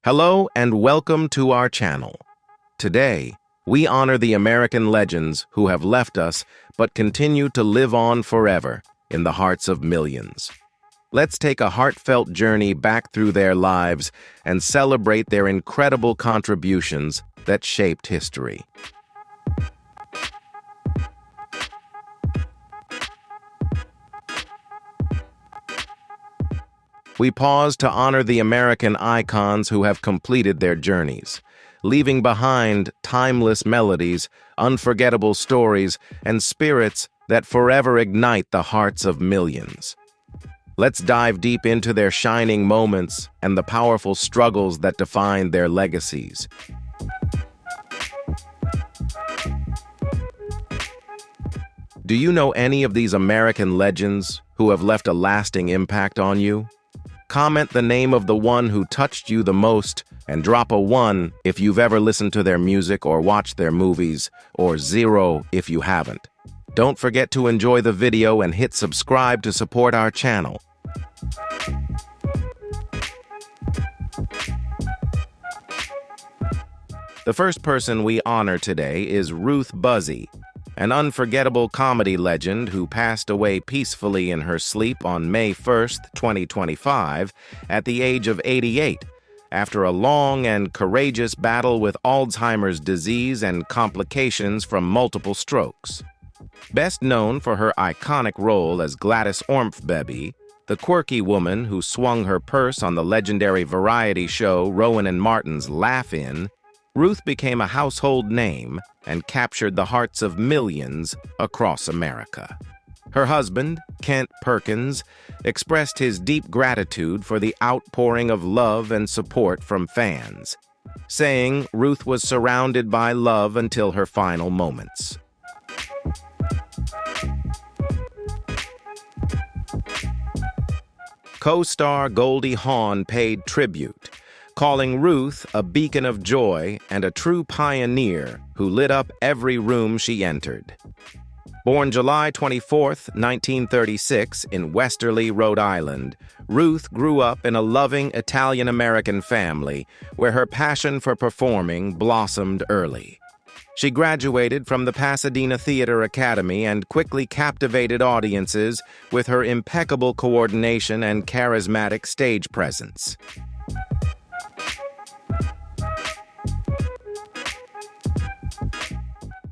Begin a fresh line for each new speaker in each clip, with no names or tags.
Hello and welcome to our channel. Today, we honor the American legends who have left us but continue to live on forever in the hearts of millions. Let's take a heartfelt journey back through their lives and celebrate their incredible contributions that shaped history. We pause to honor the American icons who have completed their journeys, leaving behind timeless melodies, unforgettable stories, and spirits that forever ignite the hearts of millions. Let's dive deep into their shining moments and the powerful struggles that define their legacies. Do you know any of these American legends who have left a lasting impact on you? Comment the name of the one who touched you the most and drop a 1 if you've ever listened to their music or watched their movies, or 0 if you haven't. Don't forget to enjoy the video and hit subscribe to support our channel. The first person we honor today is Ruth Buzzi, an unforgettable comedy legend who passed away peacefully in her sleep on May 1st, 2025, at the age of 88, after a long and courageous battle with Alzheimer's disease and complications from multiple strokes. Best known for her iconic role as Gladys Ormsby, the quirky woman who swung her purse on the legendary variety show Rowan and Martin's Laugh-In, Ruth became a household name and captured the hearts of millions across America. Her husband, Kent Perkins, expressed his deep gratitude for the outpouring of love and support from fans, saying Ruth was surrounded by love until her final moments. Co-star Goldie Hawn paid tribute, calling Ruth a beacon of joy and a true pioneer who lit up every room she entered. Born July 24, 1936, in Westerly, Rhode Island, Ruth grew up in a loving Italian-American family where her passion for performing blossomed early. She graduated from the Pasadena Theater Academy and quickly captivated audiences with her impeccable coordination and charismatic stage presence.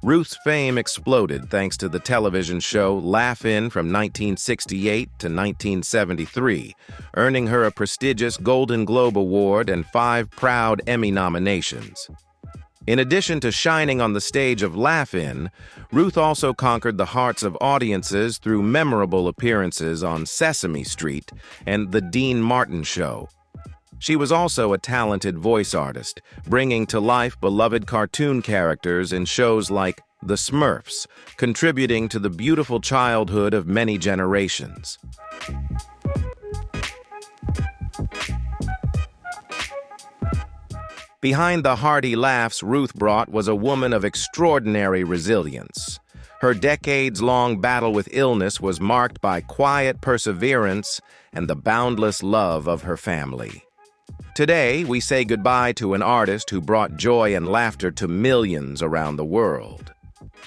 Ruth's fame exploded thanks to the television show Laugh-In from 1968 to 1973, earning her a prestigious Golden Globe Award and 5 proud Emmy nominations. In addition to shining on the stage of Laugh-In, Ruth also conquered the hearts of audiences through memorable appearances on Sesame Street and The Dean Martin Show. She was also a talented voice artist, bringing to life beloved cartoon characters in shows like The Smurfs, contributing to the beautiful childhood of many generations. Behind the hearty laughs Ruth brought was a woman of extraordinary resilience. Her decades-long battle with illness was marked by quiet perseverance and the boundless love of her family. Today, we say goodbye to an artist who brought joy and laughter to millions around the world.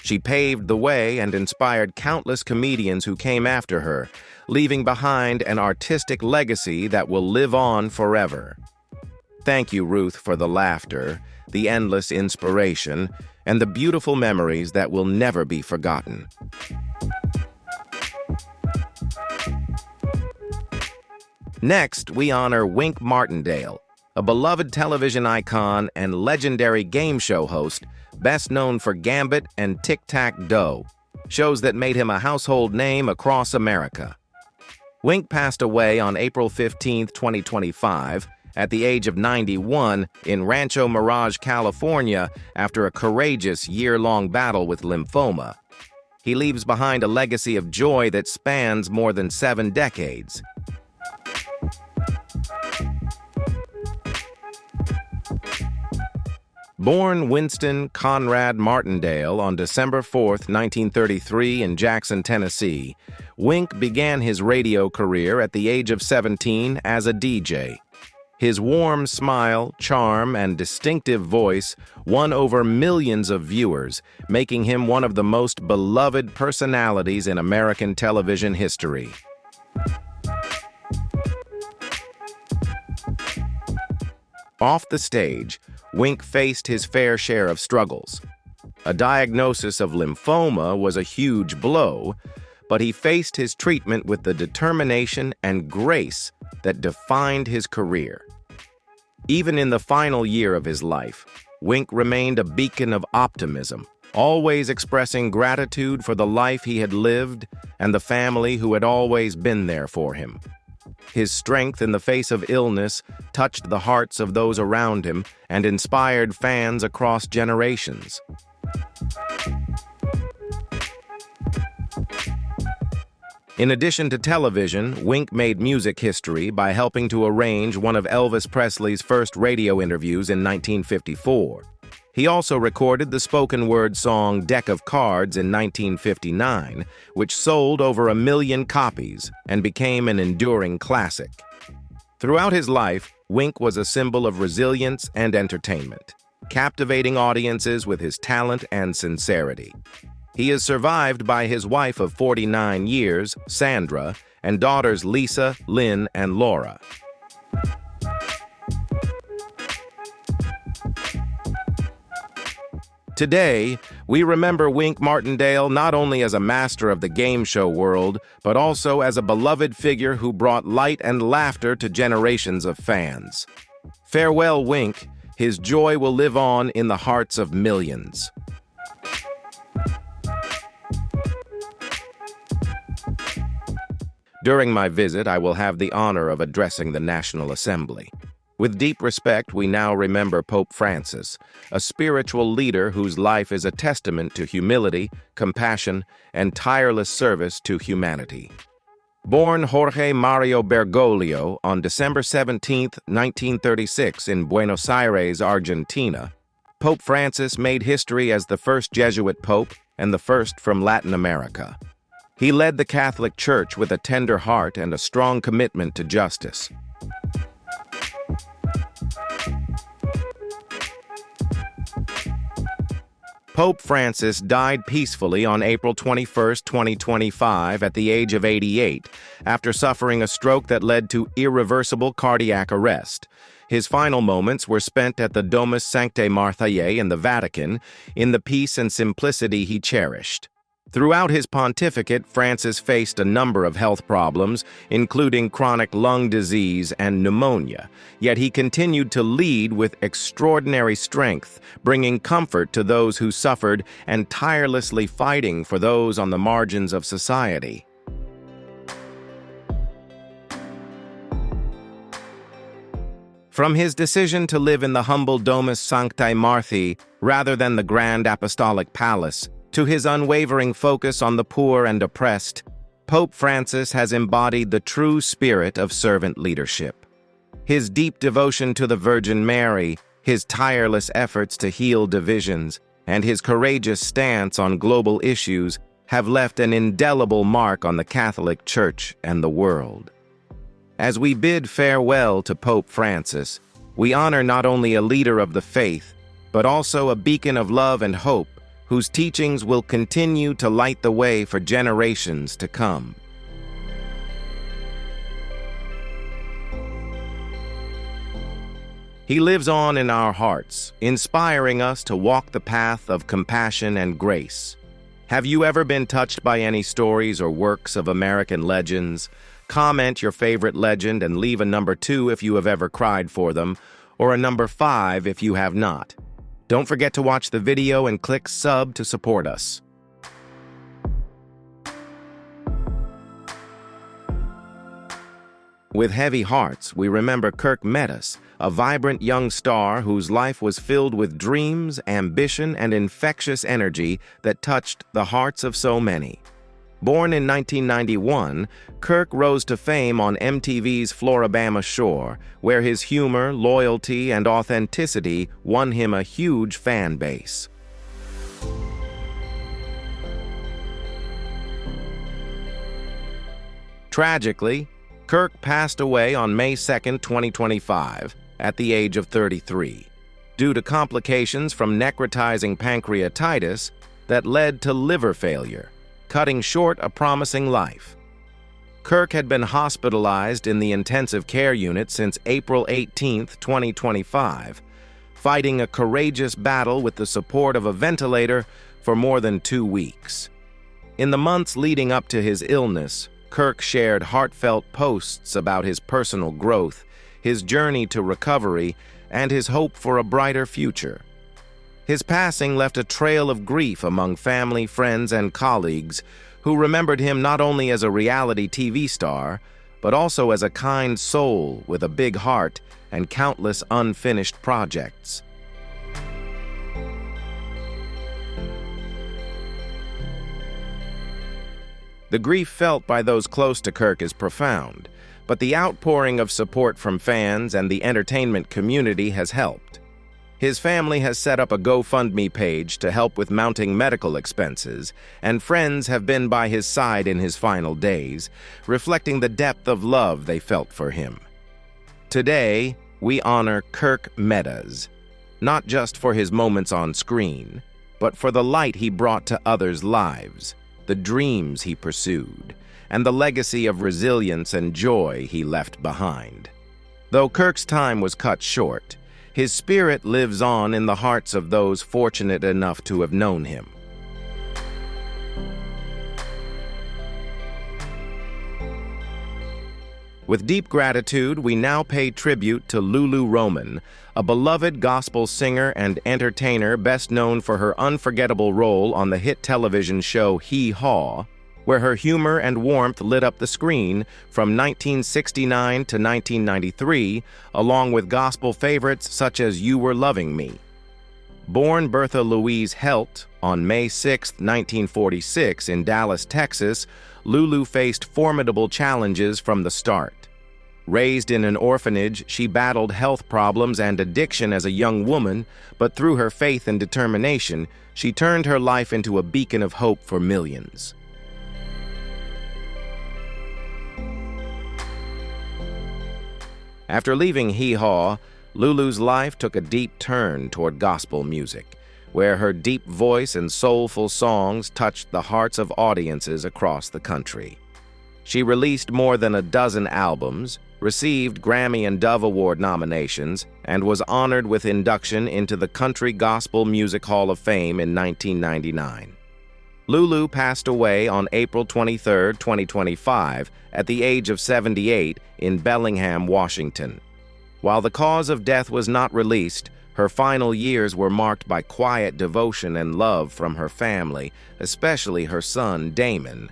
She paved the way and inspired countless comedians who came after her, leaving behind an artistic legacy that will live on forever. Thank you, Ruth, for the laughter, the endless inspiration, and the beautiful memories that will never be forgotten. Next, we honor Wink Martindale, a beloved television icon and legendary game show host, best known for Gambit and Tic-Tac-Dough, shows that made him a household name across America. Wink passed away on April 15, 2025, at the age of 91 in Rancho Mirage, California, after a courageous year-long battle with lymphoma. He leaves behind a legacy of joy that spans more than 7 decades. Born Winston Conrad Martindale on December 4, 1933 in Jackson, Tennessee, Wink began his radio career at the age of 17 as a DJ. His warm smile, charm, and distinctive voice won over millions of viewers, making him one of the most beloved personalities in American television history. Off the stage, Wink faced his fair share of struggles. A diagnosis of lymphoma was a huge blow, but he faced his treatment with the determination and grace that defined his career. Even in the final year of his life, Wink remained a beacon of optimism, always expressing gratitude for the life he had lived and the family who had always been there for him. His strength in the face of illness touched the hearts of those around him and inspired fans across generations. In addition to television, Wink made music history by helping to arrange one of Elvis Presley's first radio interviews in 1954. He also recorded the spoken-word song Deck of Cards in 1959, which sold over 1 million copies and became an enduring classic. Throughout his life, Wink was a symbol of resilience and entertainment, captivating audiences with his talent and sincerity. He is survived by his wife of 49 years, Sandra, and daughters Lisa, Lynn, and Laura. Today, we remember Wink Martindale not only as a master of the game show world, but also as a beloved figure who brought light and laughter to generations of fans. Farewell, Wink. His joy will live on in the hearts of millions. During my visit, I will have the honor of addressing the National Assembly. With deep respect, we now remember Pope Francis, a spiritual leader whose life is a testament to humility, compassion, and tireless service to humanity. Born Jorge Mario Bergoglio on December 17, 1936 in Buenos Aires, Argentina, Pope Francis made history as the first Jesuit pope and the first from Latin America. He led the Catholic Church with a tender heart and a strong commitment to justice. Pope Francis died peacefully on April 21, 2025, at the age of 88, after suffering a stroke that led to irreversible cardiac arrest. His final moments were spent at the Domus Sanctae Marthae in the Vatican, in the peace and simplicity he cherished. Throughout his pontificate, Francis faced a number of health problems, including chronic lung disease and pneumonia, yet he continued to lead with extraordinary strength, bringing comfort to those who suffered and tirelessly fighting for those on the margins of society. From his decision to live in the humble Domus Sanctae Marthae rather than the grand apostolic palace, to his unwavering focus on the poor and oppressed, Pope Francis has embodied the true spirit of servant leadership. His deep devotion to the Virgin Mary, his tireless efforts to heal divisions, and his courageous stance on global issues have left an indelible mark on the Catholic Church and the world. As we bid farewell to Pope Francis, we honor not only a leader of the faith, but also a beacon of love and hope, whose teachings will continue to light the way for generations to come. He lives on in our hearts, inspiring us to walk the path of compassion and grace. Have you ever been touched by any stories or works of American legends? Comment your favorite legend and leave a number 2 if you have ever cried for them, or a number 5 if you have not. Don't forget to watch the video and click sub to support us. With heavy hearts, we remember Kirk Metis, a vibrant young star whose life was filled with dreams, ambition, and infectious energy that touched the hearts of so many. Born in 1991, Kirk rose to fame on MTV's Floribama Shore, where his humor, loyalty, and authenticity won him a huge fan base. Tragically, Kirk passed away on May 2, 2025, at the age of 33, due to complications from necrotizing pancreatitis that led to liver failure, cutting short a promising life. Kirk had been hospitalized in the intensive care unit since April 18, 2025, fighting a courageous battle with the support of a ventilator for more than 2 weeks. In the months leading up to his illness, Kirk shared heartfelt posts about his personal growth, his journey to recovery, and his hope for a brighter future. His passing left a trail of grief among family, friends, and colleagues who remembered him not only as a reality TV star, but also as a kind soul with a big heart and countless unfinished projects. The grief felt by those close to Kirk is profound, but the outpouring of support from fans and the entertainment community has helped. His family has set up a GoFundMe page to help with mounting medical expenses, and friends have been by his side in his final days, reflecting the depth of love they felt for him. Today, we honor Kirk Meadows, not just for his moments on screen, but for the light he brought to others' lives, the dreams he pursued, and the legacy of resilience and joy he left behind. Though Kirk's time was cut short, his spirit lives on in the hearts of those fortunate enough to have known him. With deep gratitude, we now pay tribute to Lulu Roman, a beloved gospel singer and entertainer best known for her unforgettable role on the hit television show Hee Haw, where her humor and warmth lit up the screen from 1969 to 1993, along with gospel favorites such as You Were Loving Me. Born Bertha Louise Helt on May 6, 1946 in Dallas, Texas, Lulu faced formidable challenges from the start. Raised in an orphanage, she battled health problems and addiction as a young woman, but through her faith and determination, she turned her life into a beacon of hope for millions. After leaving Hee Haw, Lulu's life took a deep turn toward gospel music, where her deep voice and soulful songs touched the hearts of audiences across the country. She released more than a dozen albums, received Grammy and Dove Award nominations, and was honored with induction into the Country Gospel Music Hall of Fame in 1999. Lulu passed away on April 23, 2025, at the age of 78 in Bellingham, Washington. While the cause of death was not released, her final years were marked by quiet devotion and love from her family, especially her son, Damon.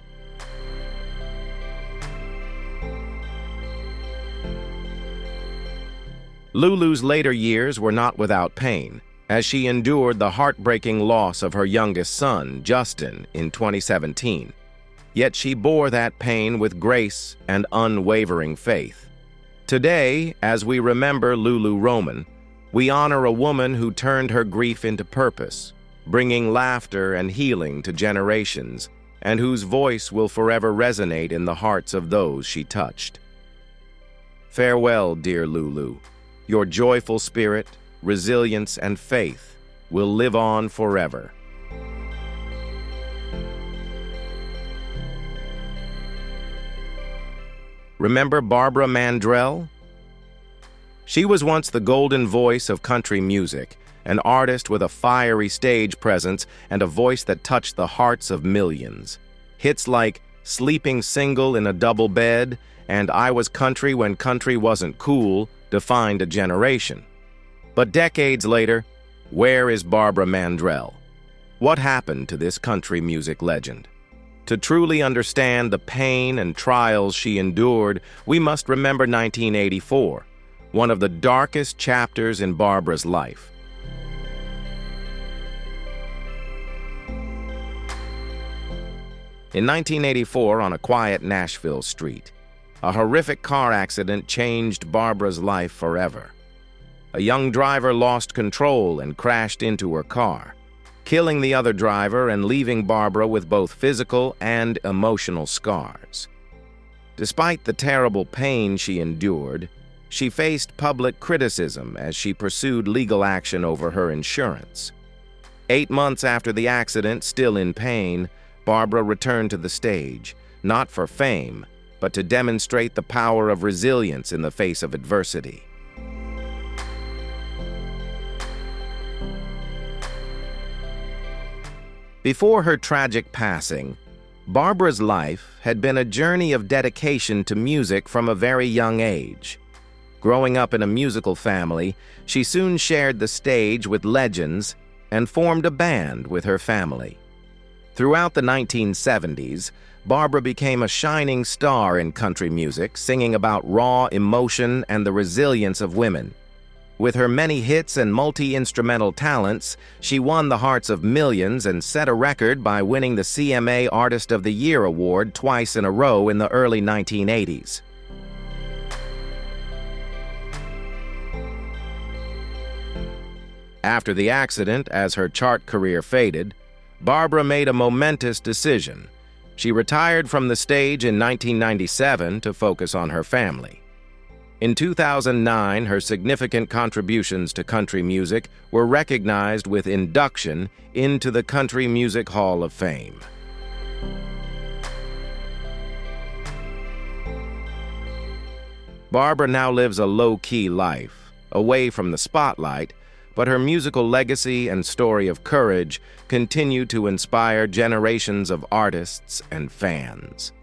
Lulu's later years were not without pain, as she endured the heartbreaking loss of her youngest son, Justin, in 2017. Yet she bore that pain with grace and unwavering faith. Today, as we remember Lulu Roman, we honor a woman who turned her grief into purpose, bringing laughter and healing to generations, and whose voice will forever resonate in the hearts of those she touched. Farewell, dear Lulu. Your joyful spirit, resilience, and faith will live on forever. Remember Barbara Mandrell? She was once the golden voice of country music, an artist with a fiery stage presence and a voice that touched the hearts of millions. Hits like Sleeping Single in a Double Bed and I Was Country When Country Wasn't Cool defined a generation. But decades later, where is Barbara Mandrell? What happened to this country music legend? To truly understand the pain and trials she endured, we must remember 1984, one of the darkest chapters in Barbara's life. In 1984, on a quiet Nashville street, a horrific car accident changed Barbara's life forever. A young driver lost control and crashed into her car, killing the other driver and leaving Barbara with both physical and emotional scars. Despite the terrible pain she endured, she faced public criticism as she pursued legal action over her insurance. 8 months after the accident, still in pain, Barbara returned to the stage, not for fame, but to demonstrate the power of resilience in the face of adversity. Before her tragic passing, Barbara's life had been a journey of dedication to music from a very young age. Growing up in a musical family, she soon shared the stage with legends and formed a band with her family. Throughout the 1970s, Barbara became a shining star in country music, singing about raw emotion and the resilience of women. With her many hits and multi-instrumental talents, she won the hearts of millions and set a record by winning the CMA Artist of the Year award twice in a row in the early 1980s. After the accident, as her chart career faded, Barbara made a momentous decision. She retired from the stage in 1997 to focus on her family. In 2009, her significant contributions to country music were recognized with induction into the Country Music Hall of Fame. Barbara now lives a low-key life, away from the spotlight, but her musical legacy and story of courage continue to inspire generations of artists and fans.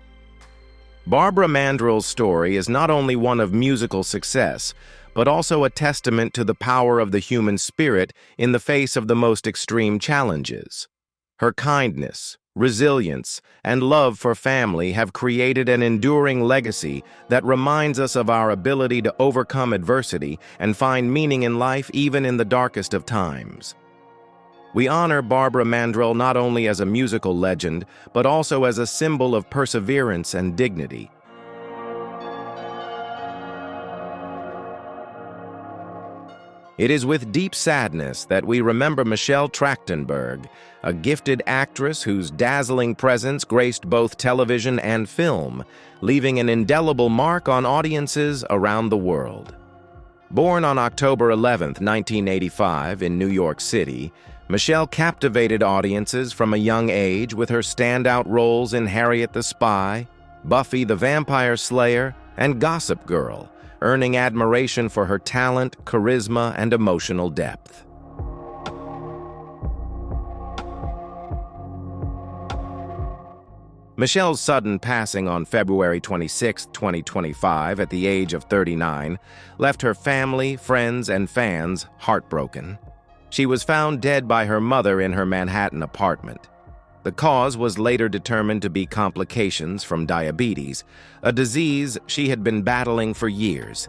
Barbara Mandrell's story is not only one of musical success, but also a testament to the power of the human spirit in the face of the most extreme challenges. Her kindness, resilience, and love for family have created an enduring legacy that reminds us of our ability to overcome adversity and find meaning in life even in the darkest of times. We honor Barbara Mandrell not only as a musical legend, but also as a symbol of perseverance and dignity. It is with deep sadness that we remember Michelle Trachtenberg, a gifted actress whose dazzling presence graced both television and film, leaving an indelible mark on audiences around the world. Born on October 11, 1985, in New York City, Michelle captivated audiences from a young age with her standout roles in Harriet the Spy, Buffy the Vampire Slayer, and Gossip Girl, earning admiration for her talent, charisma, and emotional depth. Michelle's sudden passing on February 26, 2025, at the age of 39, left her family, friends, and fans heartbroken. She was found dead by her mother in her Manhattan apartment. The cause was later determined to be complications from diabetes, a disease she had been battling for years.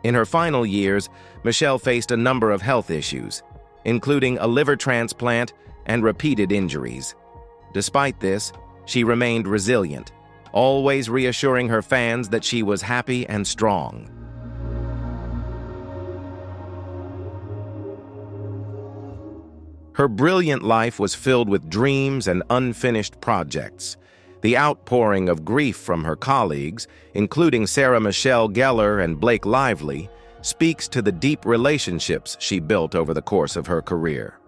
In her final years, Michelle faced a number of health issues, including a liver transplant and repeated injuries. Despite this, she remained resilient, always reassuring her fans that she was happy and strong. Her brilliant life was filled with dreams and unfinished projects. The outpouring of grief from her colleagues, including Sarah Michelle Gellar and Blake Lively, speaks to the deep relationships she built over the course of her career.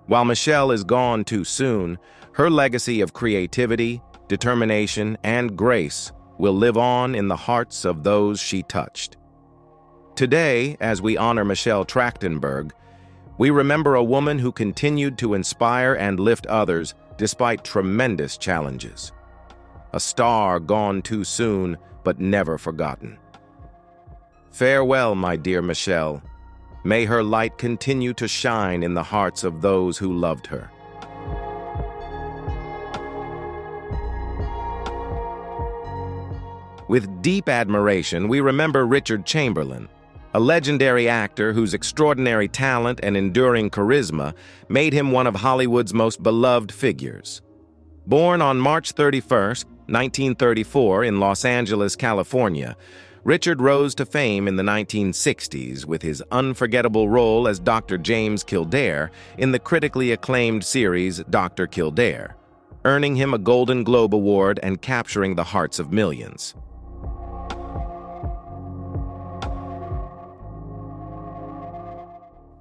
While Michelle is gone too soon, her legacy of creativity, determination, and grace will live on in the hearts of those she touched. Today, as we honor Michelle Trachtenberg, we remember a woman who continued to inspire and lift others despite tremendous challenges. A star gone too soon, but never forgotten. Farewell, my dear Michelle. May her light continue to shine in the hearts of those who loved her. With deep admiration, we remember Richard Chamberlain, a legendary actor whose extraordinary talent and enduring charisma made him one of Hollywood's most beloved figures. Born on March 31, 1934, in Los Angeles, California, Richard rose to fame in the 1960s with his unforgettable role as Dr. James Kildare in the critically acclaimed series Dr. Kildare. earning him a Golden Globe Award and capturing the hearts of millions.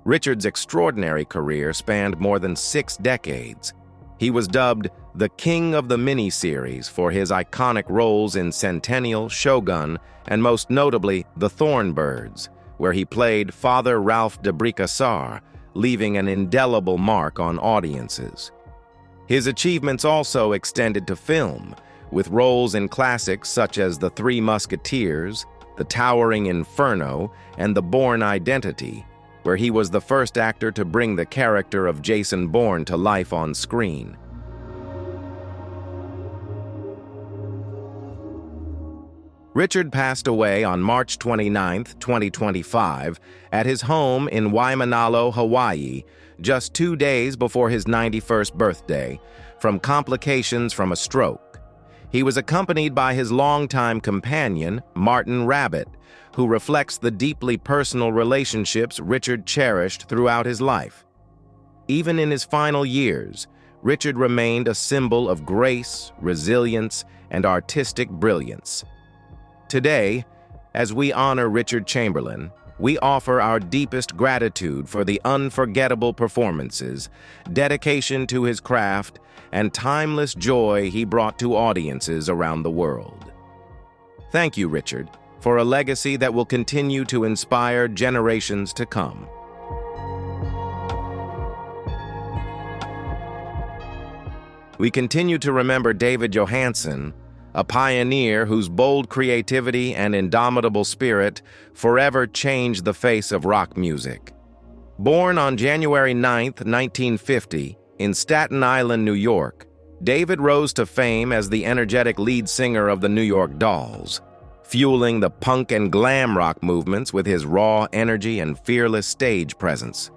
Richard's extraordinary career spanned more than 6 decades. He was dubbed the King of the Miniseries for his iconic roles in Centennial, Shogun, and most notably The Thornbirds, where he played Father Ralph de Bricassar, leaving an indelible mark on audiences. His achievements also extended to film, with roles in classics such as The Three Musketeers, The Towering Inferno, and The Bourne Identity, where he was the first actor to bring the character of Jason Bourne to life on screen. Richard passed away on March 29, 2025, at his home in Waimanalo, Hawaii, just 2 days before his 91st birthday, from complications from a stroke. He was accompanied by his longtime companion, Martin Rabbit, who reflects the deeply personal relationships Richard cherished throughout his life. Even in his final years, Richard remained a symbol of grace, resilience, and artistic brilliance. Today, as we honor Richard Chamberlain, we offer our deepest gratitude for the unforgettable performances, dedication to his craft, and timeless joy he brought to audiences around the world. Thank you, Richard, for a legacy that will continue to inspire generations to come. We continue to remember David Johansen, a pioneer whose bold creativity and indomitable spirit forever changed the face of rock music. Born on January 9, 1950, in Staten Island, New York, David rose to fame as the energetic lead singer of the New York Dolls, fueling the punk and glam rock movements with his raw energy and fearless stage presence.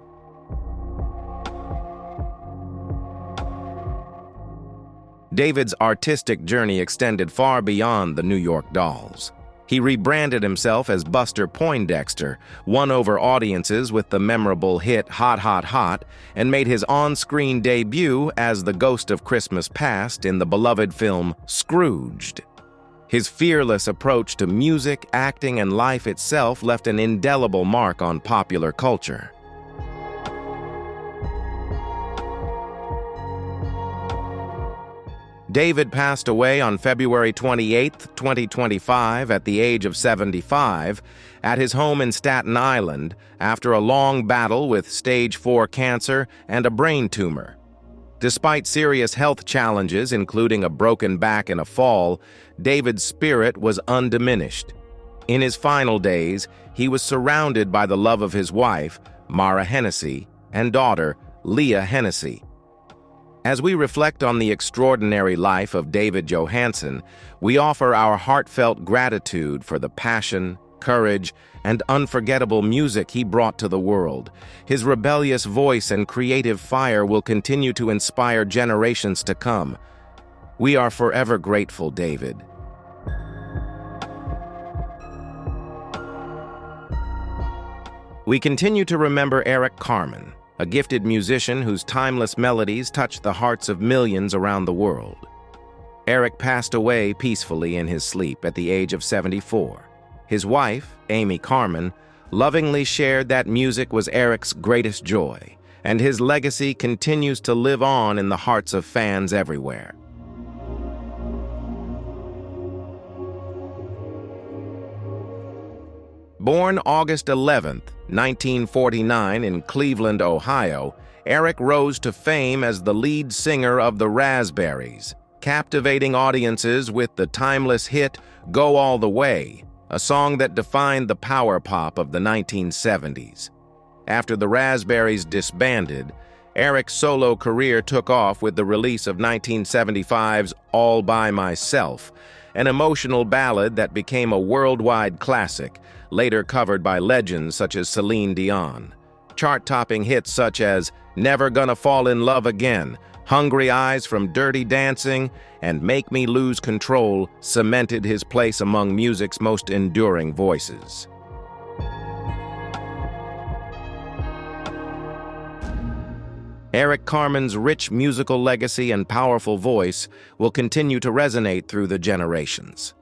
David's artistic journey extended far beyond the New York Dolls. He rebranded himself as Buster Poindexter, won over audiences with the memorable hit Hot, Hot, Hot, and made his on-screen debut as the Ghost of Christmas Past in the beloved film Scrooged. His fearless approach to music, acting, and life itself left an indelible mark on popular culture. David passed away on February 28, 2025, at the age of 75, at his home in Staten Island after a long battle with stage 4 cancer and a brain tumor. Despite serious health challenges, including a broken back and a fall, David's spirit was undiminished. In his final days, he was surrounded by the love of his wife, Mara Hennessy, and daughter, Leah Hennessy. As we reflect on the extraordinary life of David Johansen, we offer our heartfelt gratitude for the passion, courage, and unforgettable music he brought to the world. His rebellious voice and creative fire will continue to inspire generations to come. We are forever grateful, David. We continue to remember Eric Carmen, a gifted musician whose timeless melodies touched the hearts of millions around the world. Eric passed away peacefully in his sleep at the age of 74. His wife, Amy Carmen, lovingly shared that music was Eric's greatest joy, and his legacy continues to live on in the hearts of fans everywhere. Born August 11, 1949 in Cleveland, Ohio, Eric rose to fame as the lead singer of the Raspberries, captivating audiences with the timeless hit Go All the Way, a song that defined the power pop of the 1970s. After the Raspberries disbanded, Eric's solo career took off with the release of 1975's All By Myself, an emotional ballad that became a worldwide classic, later covered by legends such as Celine Dion. Chart-topping hits such as Never Gonna Fall in Love Again, Hungry Eyes from Dirty Dancing, and Make Me Lose Control cemented his place among music's most enduring voices. Eric Carmen's rich musical legacy and powerful voice will continue to resonate through the generations.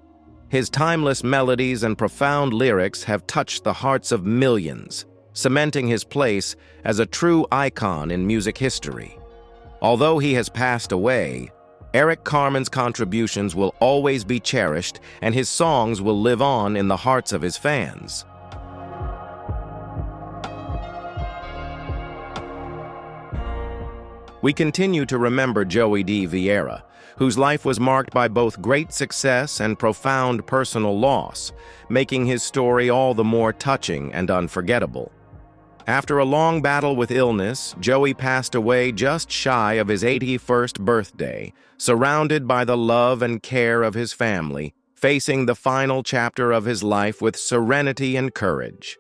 His timeless melodies and profound lyrics have touched the hearts of millions, cementing his place as a true icon in music history. Although he has passed away, Eric Carmen's contributions will always be cherished, and his songs will live on in the hearts of his fans. We continue to remember Joey D. Vieira, whose life was marked by both great success and profound personal loss, making his story all the more touching and unforgettable. After a long battle with illness, Joey passed away just shy of his 81st birthday, surrounded by the love and care of his family, facing the final chapter of his life with serenity and courage.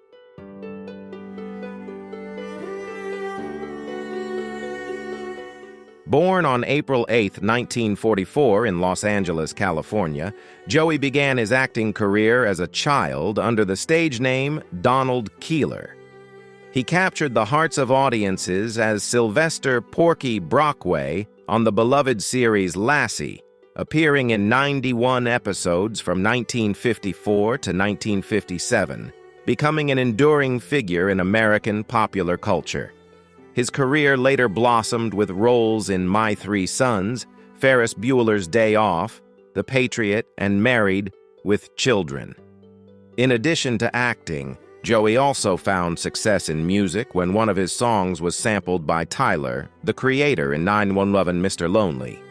Born on April 8, 1944 in Los Angeles, California, Joey began his acting career as a child under the stage name Donald Keeler. He captured the hearts of audiences as Sylvester "Porky" Brockway on the beloved series Lassie, appearing in 91 episodes from 1954 to 1957, becoming an enduring figure in American popular culture. His career later blossomed with roles in My Three Sons, Ferris Bueller's Day Off, The Patriot, and Married with Children. In addition to acting, Joey also found success in music when one of his songs was sampled by Tyler, the Creator, in 911 Mr. Lonely.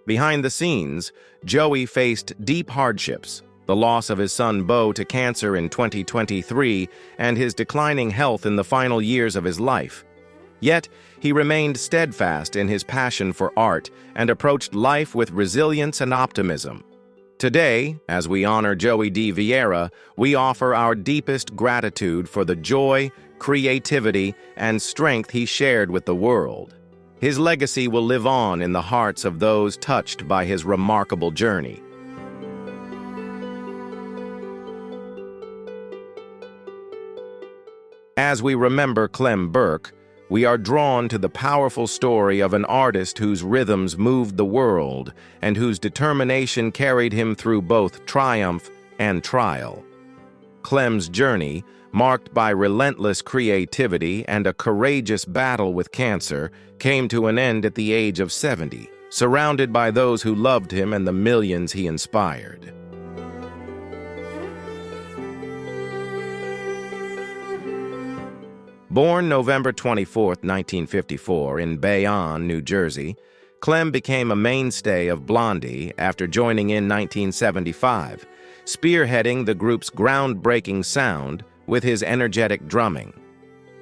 Behind the scenes, Joey faced deep hardships: the loss of his son Bo to cancer in 2023, and his declining health in the final years of his life. Yet, he remained steadfast in his passion for art and approached life with resilience and optimism. Today, as we honor Joey D. Vieira, we offer our deepest gratitude for the joy, creativity, and strength he shared with the world. His legacy will live on in the hearts of those touched by his remarkable journey. As we remember Clem Burke, we are drawn to the powerful story of an artist whose rhythms moved the world and whose determination carried him through both triumph and trial. Clem's journey, marked by relentless creativity and a courageous battle with cancer, came to an end at the age of 70, surrounded by those who loved him and the millions he inspired. Born November 24, 1954, in Bayonne, New Jersey, Clem became a mainstay of Blondie after joining in 1975, spearheading the group's groundbreaking sound with his energetic drumming.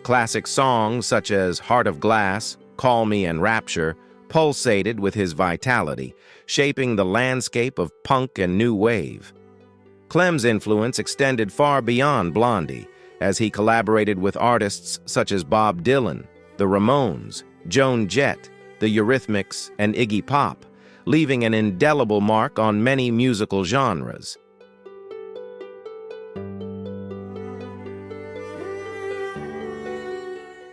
Classic songs such as Heart of Glass, Call Me, and Rapture pulsated with his vitality, shaping the landscape of punk and new wave. Clem's influence extended far beyond Blondie, as he collaborated with artists such as Bob Dylan, the Ramones, Joan Jett, the Eurythmics, and Iggy Pop, leaving an indelible mark on many musical genres.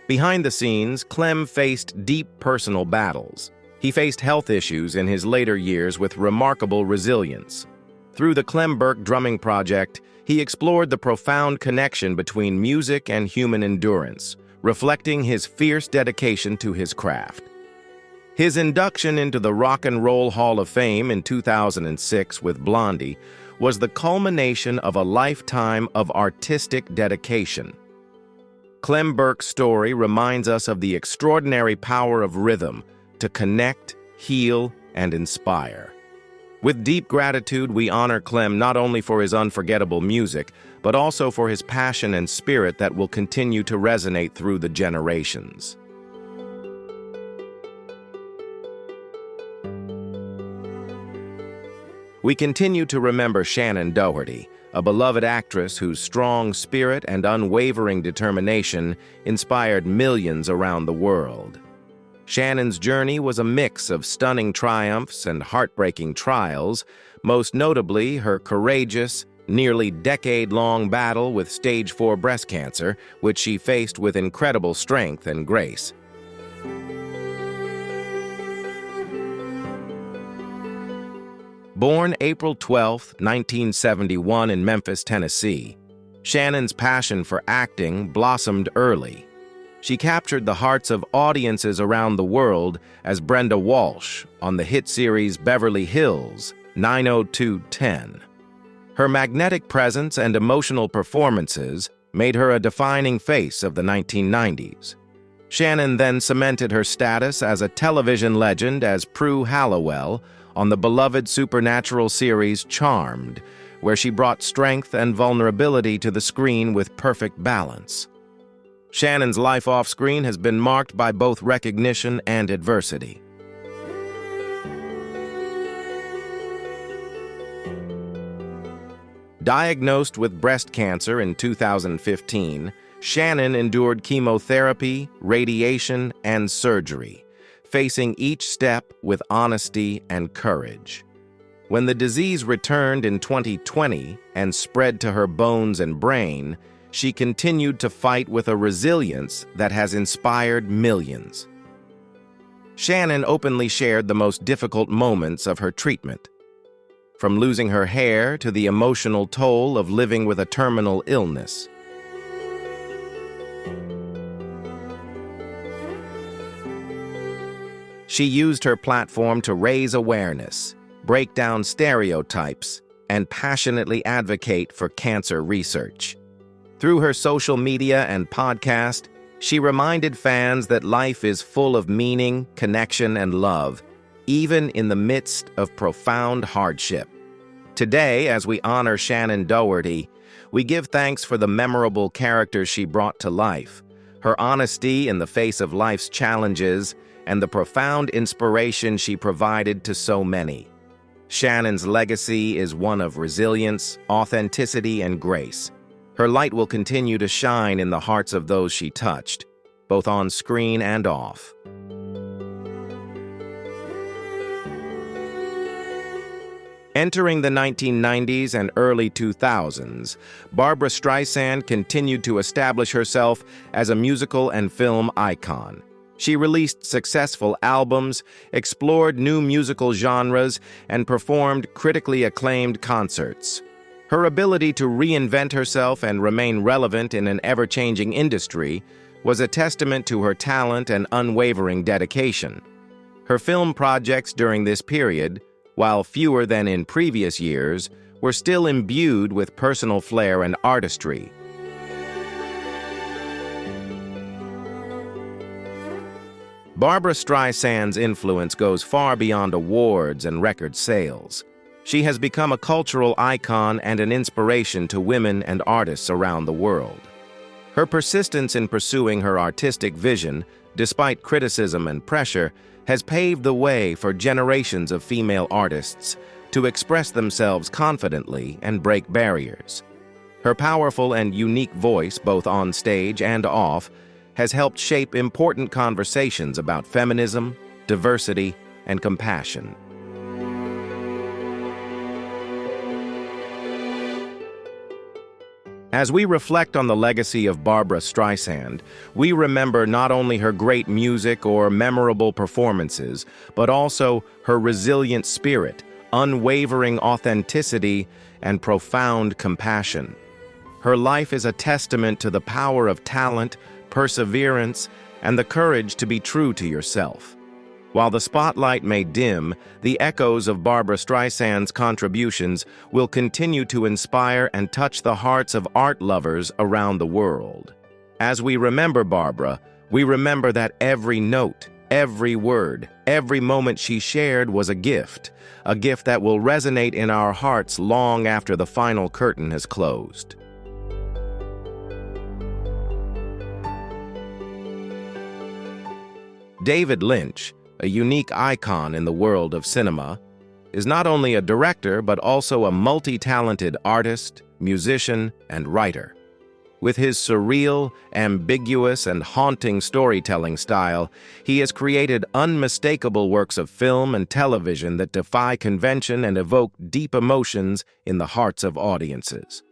Behind the scenes, Clem faced deep personal battles. He faced health issues in his later years with remarkable resilience. Through the Clem Burke Drumming Project, he explored the profound connection between music and human endurance, reflecting his fierce dedication to his craft. His induction into the Rock and Roll Hall of Fame in 2006 with Blondie was the culmination of a lifetime of artistic dedication. Clem Burke's story reminds us of the extraordinary power of rhythm to connect, heal, and inspire. With deep gratitude, we honor Clem not only for his unforgettable music, but also for his passion and spirit that will continue to resonate through the generations. We continue to remember Shannon Doherty, a beloved actress whose strong spirit and unwavering determination inspired millions around the world. Shannon's journey was a mix of stunning triumphs and heartbreaking trials, most notably her courageous, nearly decade-long battle with stage 4 breast cancer, which she faced with incredible strength and grace. Born April 12, 1971 in Memphis, Tennessee, Shannon's passion for acting blossomed early. She captured the hearts of audiences around the world as Brenda Walsh on the hit series Beverly Hills 90210. Her magnetic presence and emotional performances made her a defining face of the 1990s. Shannon then cemented her status as a television legend as Prue Halliwell on the beloved supernatural series Charmed, where she brought strength and vulnerability to the screen with perfect balance. Shannon's life off-screen has been marked by both recognition and adversity. Diagnosed with breast cancer in 2015, Shannon endured chemotherapy, radiation, and surgery, facing each step with honesty and courage. When the disease returned in 2020 and spread to her bones and brain, she continued to fight with a resilience that has inspired millions. Shannon openly shared the most difficult moments of her treatment, from losing her hair to the emotional toll of living with a terminal illness. She used her platform to raise awareness, break down stereotypes, and passionately advocate for cancer research. Through her social media and podcast, she reminded fans that life is full of meaning, connection, and love, even in the midst of profound hardship. Today, as we honor Shannon Doherty, we give thanks for the memorable character she brought to life, her honesty in the face of life's challenges, and the profound inspiration she provided to so many. Shannon's legacy is one of resilience, authenticity, and grace. Her light will continue to shine in the hearts of those she touched, both on screen and off. Entering the 1990s and early 2000s, Barbra Streisand continued to establish herself as a musical and film icon. She released successful albums, explored new musical genres, and performed critically acclaimed concerts. Her ability to reinvent herself and remain relevant in an ever-changing industry was a testament to her talent and unwavering dedication. Her film projects during this period, while fewer than in previous years, were still imbued with personal flair and artistry. Barbra Streisand's influence goes far beyond awards and record sales. She has become a cultural icon and an inspiration to women and artists around the world. Her persistence in pursuing her artistic vision, despite criticism and pressure, has paved the way for generations of female artists to express themselves confidently and break barriers. Her powerful and unique voice, both on stage and off, has helped shape important conversations about feminism, diversity, and compassion. As we reflect on the legacy of Barbra Streisand, we remember not only her great music or memorable performances, but also her resilient spirit, unwavering authenticity, and profound compassion. Her life is a testament to the power of talent, perseverance, and the courage to be true to yourself. While the spotlight may dim, the echoes of Barbra Streisand's contributions will continue to inspire and touch the hearts of art lovers around the world. As we remember Barbra, we remember that every note, every word, every moment she shared was a gift that will resonate in our hearts long after the final curtain has closed. David Lynch, a unique icon in the world of cinema, is not only a director but also a multi-talented artist, musician, and writer. With his surreal, ambiguous, and haunting storytelling style, he has created unmistakable works of film and television that defy convention and evoke deep emotions in the hearts of audiences.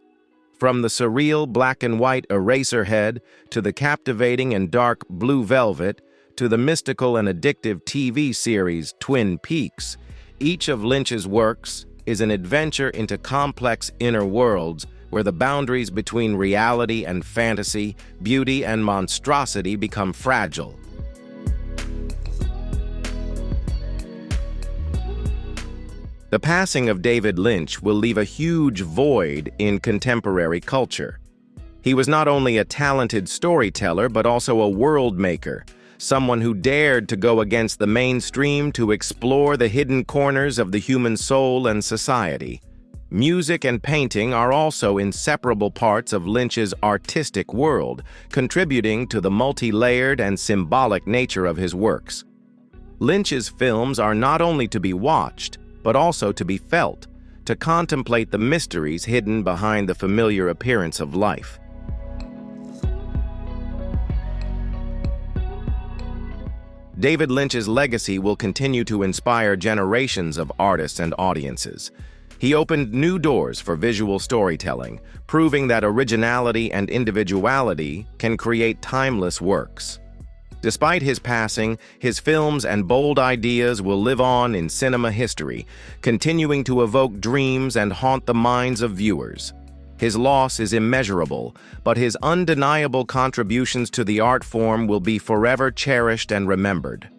From the surreal black and white Eraserhead to the captivating and dark Blue Velvet to the mystical and addictive TV series Twin Peaks, each of Lynch's works is an adventure into complex inner worlds where the boundaries between reality and fantasy, beauty and monstrosity become fragile. The passing of David Lynch will leave a huge void in contemporary culture. He was not only a talented storyteller, but also a world maker, someone who dared to go against the mainstream to explore the hidden corners of the human soul and society. Music and painting are also inseparable parts of Lynch's artistic world, contributing to the multi-layered and symbolic nature of his works. Lynch's films are not only to be watched, but also to be felt, to contemplate the mysteries hidden behind the familiar appearance of life. David Lynch's legacy will continue to inspire generations of artists and audiences. He opened new doors for visual storytelling, proving that originality and individuality can create timeless works. Despite his passing, his films and bold ideas will live on in cinema history, continuing to evoke dreams and haunt the minds of viewers. His loss is immeasurable, but his undeniable contributions to the art form will be forever cherished and remembered.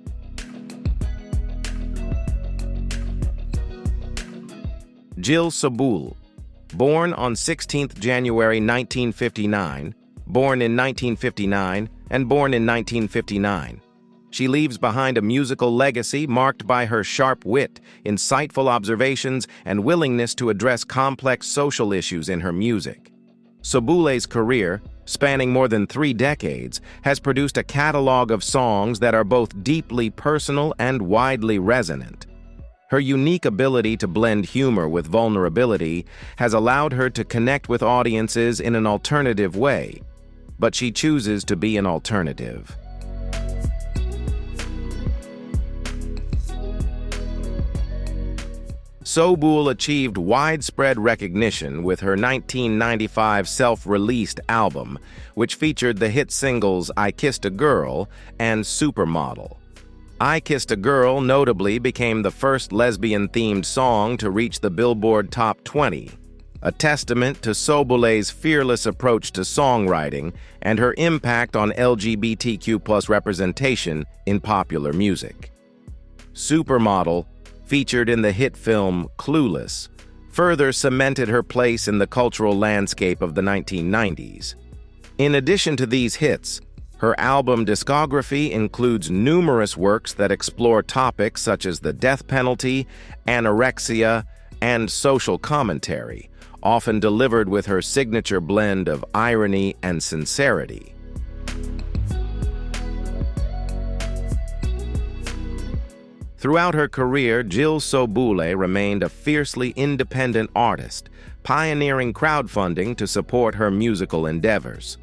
Jill Sobule, born on 16th January 1959, born in 1959, and born in 1959. She leaves behind a musical legacy marked by her sharp wit, insightful observations, and willingness to address complex social issues in her music. Sobule's career, spanning more than 3 decades, has produced a catalog of songs that are both deeply personal and widely resonant. Her unique ability to blend humor with vulnerability has allowed her to connect with audiences in an alternative way, but she chooses to be an alternative. Sobule achieved widespread recognition with her 1995 self-released album, which featured the hit singles I Kissed a Girl and Supermodel. I Kissed a Girl notably became the first lesbian-themed song to reach the Billboard Top 20, a testament to Sobule's fearless approach to songwriting and her impact on LGBTQ+ representation in popular music. Supermodel, featured in the hit film Clueless, further cemented her place in the cultural landscape of the 1990s. In addition to these hits, her album discography includes numerous works that explore topics such as the death penalty, anorexia, and social commentary, often delivered with her signature blend of irony and sincerity. Throughout her career, Jill Sobule remained a fiercely independent artist, pioneering crowdfunding to support her musical endeavors.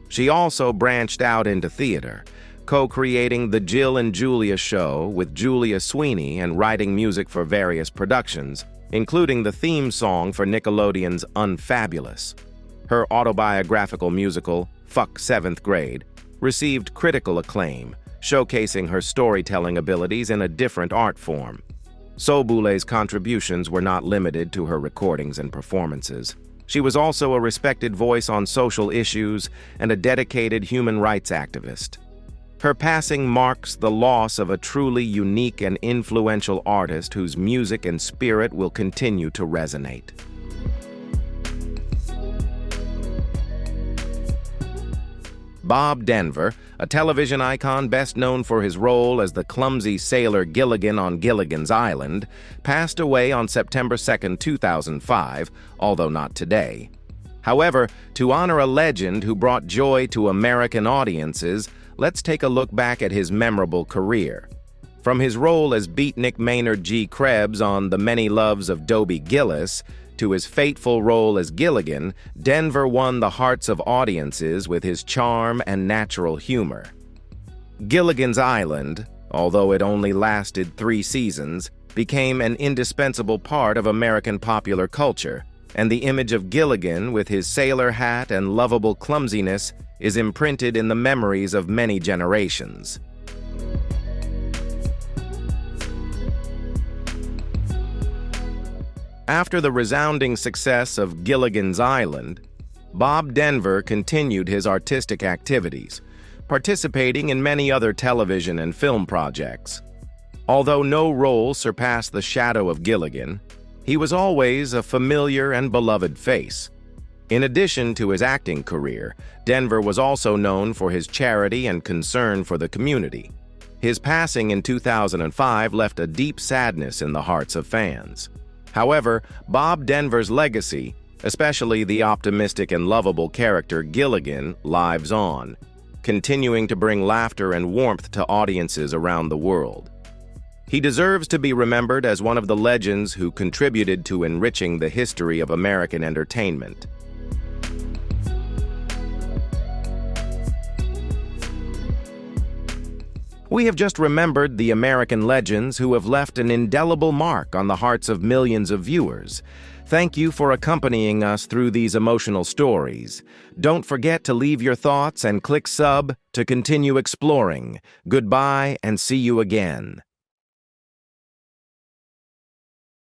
She also branched out into theater, co-creating The Jill and Julia Show with Julia Sweeney and writing music for various productions, including the theme song for Nickelodeon's Unfabulous. Her autobiographical musical, Fuck 7th Grade, received critical acclaim, showcasing her storytelling abilities in a different art form. Sobule's contributions were not limited to her recordings and performances. She was also a respected voice on social issues and a dedicated human rights activist. Her passing marks the loss of a truly unique and influential artist whose music and spirit will continue to resonate. Bob Denver, a television icon best known for his role as the clumsy sailor Gilligan on Gilligan's Island, passed away on September 2, 2005, although not today. However, to honor a legend who brought joy to American audiences, let's take a look back at his memorable career. From his role as Beatnik Maynard G. Krebs on The Many Loves of Dobie Gillis, to his fateful role as Gilligan, Denver won the hearts of audiences with his charm and natural humor. Gilligan's Island, although it only lasted 3 seasons, became an indispensable part of American popular culture, and the image of Gilligan with his sailor hat and lovable clumsiness is imprinted in the memories of many generations. After the resounding success of Gilligan's Island, Bob Denver continued his artistic activities, participating in many other television and film projects. Although no role surpassed the shadow of Gilligan, he was always a familiar and beloved face. In addition to his acting career, Denver was also known for his charity and concern for the community. His passing in 2005 left a deep sadness in the hearts of fans. However, Bob Denver's legacy, especially the optimistic and lovable character Gilligan, lives on, continuing to bring laughter and warmth to audiences around the world. He deserves to be remembered as one of the legends who contributed to enriching the history of American entertainment. We have just remembered the American legends who have left an indelible mark on the hearts of millions of viewers. Thank you for accompanying us through these emotional stories. Don't forget to leave your thoughts and click sub to continue exploring. Goodbye and see you again.